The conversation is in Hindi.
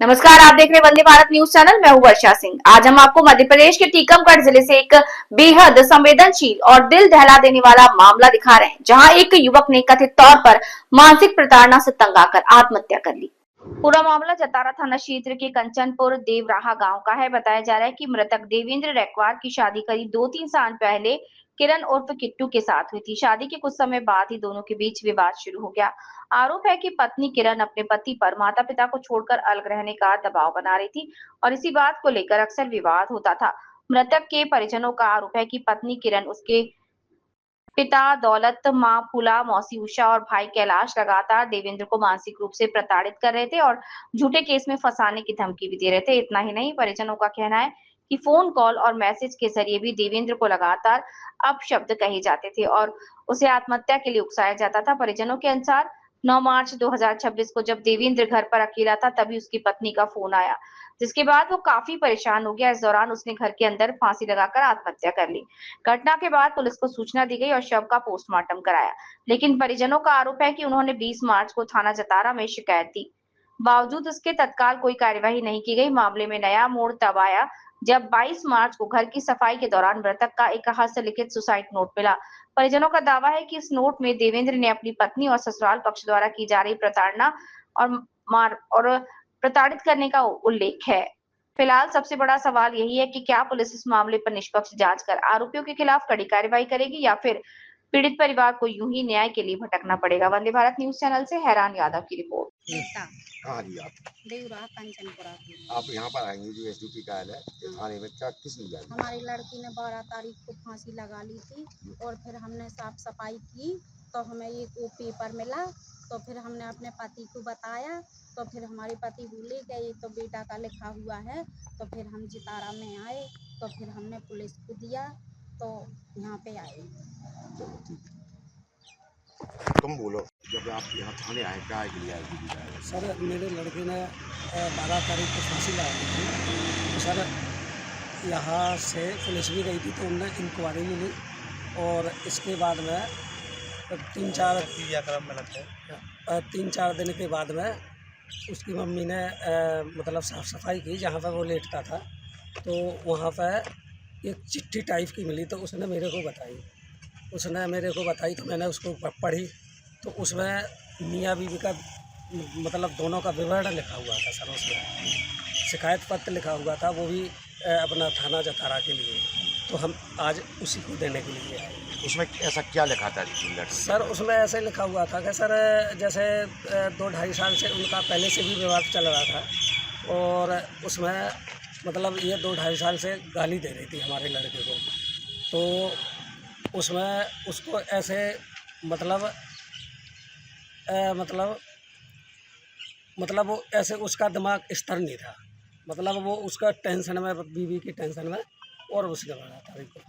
नमस्कार, आप देख रहे हैं वंदे भारत न्यूज चैनल। मैं हूं वर्षा सिंह। आज हम आपको मध्य प्रदेश के टीकमगढ़ जिले से एक बेहद संवेदनशील और दिल दहला देने वाला मामला दिखा रहे हैं, जहां एक युवक ने कथित तौर पर मानसिक प्रताड़ना से तंग आकर आत्महत्या कर ली। पूरा मामला जतारा थाना क्षेत्र के कंचनपुर देवराहा गांव का है। बताया जा रहा है कि मृतक देवेंद्र रैकवार की शादी करीब 2-3 साल पहले किरण उर्फ किट्टू के साथ हुई थी। शादी के कुछ समय बाद ही दोनों के बीच विवाद शुरू हो गया। आरोप है कि पत्नी किरण अपने पति पर माता पिता को छोड़कर अलग रहने का दबाव बना रही थी और इसी बात को लेकर अक्सर विवाद होता था। मृतक के परिजनों का आरोप है कि पत्नी किरण, उसके पिता दौलत, मां फूला, मौसी उषा और भाई कैलाश लगातार देवेंद्र को मानसिक रूप से प्रताड़ित कर रहे थे और झूठे केस में फंसाने की धमकी भी दे रहे थे। इतना ही नहीं, परिजनों का कहना है कि फोन कॉल और मैसेज के जरिए भी देवेंद्र को लगातार अपशब्द कहे जाते थे और उसे आत्महत्या के लिए उकसाया जाता था। परिजनों के अनुसार 9 मार्च 2026 को जब देवेंद्र घर पर अकेला था, तभी उसकी पत्नी का फोन आया, जिसके बाद वो काफी परेशान हो गया। इस दौरान उसने घर के अंदर फांसी लगाकर आत्महत्या कर ली। घटना के बाद पुलिस को सूचना दी गई और शव का पोस्टमार्टम कराया, लेकिन परिजनों का आरोप है कि उन्होंने 20 मार्च को थाना जतारा में शिकायत दी। बावजूद उसके तत्काल कोई कार्यवाही नहीं की गई। मामले में नया मोड़ तब आया जब 22 मार्च को घर की सफाई के दौरान मृतक का एक हस्तलिखित सुसाइड नोट मिला। परिजनों का दावा है कि इस नोट में देवेंद्र ने अपनी पत्नी और ससुराल पक्ष द्वारा की जा रही प्रताड़ना और मार और प्रताड़ित करने का उल्लेख है। फिलहाल सबसे बड़ा सवाल यही है कि क्या पुलिस इस मामले पर निष्पक्ष जांच कर आरोपियों के खिलाफ कड़ी कार्रवाई करेगी या फिर पीड़ित परिवार को यूं ही न्याय के लिए भटकना पड़ेगा। वंदे भारत न्यूज चैनल से हैरान यादव की रिपोर्ट। हाँ जी, आप देवरा कंचनपुरा की। आप यहाँ पर आएंगे जो एसडीपी कार्यालय है थाने में, क्या किस लिए आए? हमारी लड़की ने 12 तारीख को फांसी लगा ली थी और फिर हमने साफ सफाई की तो हमें ये वो पेपर मिला। तो फिर हमने अपने पति को बताया तो फिर हमारे पति बोले कि ये तो बेटा का लिखा हुआ है। तो फिर हम जितारा में आए तो फिर हमने पुलिस को दिया तो यहाँ पे आए। चलो ठीक है, तुम बोलो, जब आप यहाँ थाने आए क्या के लिए आए? एसडीपी कार्यालय सर, मेरे लड़के ने 12 तारीख को फांसी लगाई थी। तो सर, यहाँ से पुलिस भी गई थी तो उनने इंक्वायरी मिली और इसके बाद में 3-4 दिन के बाद में उसकी मम्मी ने मतलब साफ़ सफाई की जहाँ पर वो लेटता था। तो वहाँ पर एक चिट्ठी टाइप की मिली तो उसने मेरे को बताई तो मैंने उसको पढ़ी। तो उसमें मियाँ बीवी का मतलब दोनों का विवरण लिखा हुआ था सर। उसमें शिकायत पत्र लिखा हुआ था, वो भी अपना थाना जतारा के लिए। तो हम आज उसी को देने के लिए आए। उसमें ऐसा क्या लिखा था सर, उसमें ऐसे लिखा हुआ था कि सर जैसे 2-2.5 साल से उनका पहले से भी विवाद चल रहा था और उसमें मतलब ये 2-2.5 साल से गाली दे रही थी हमारे लड़के को। तो उसमें उसको ऐसे मतलब मतलब वो ऐसे उसका दिमाग स्थिर नहीं था। मतलब वो उसका टेंशन में, बीवी की टेंशन में और उसके बाद तारीख को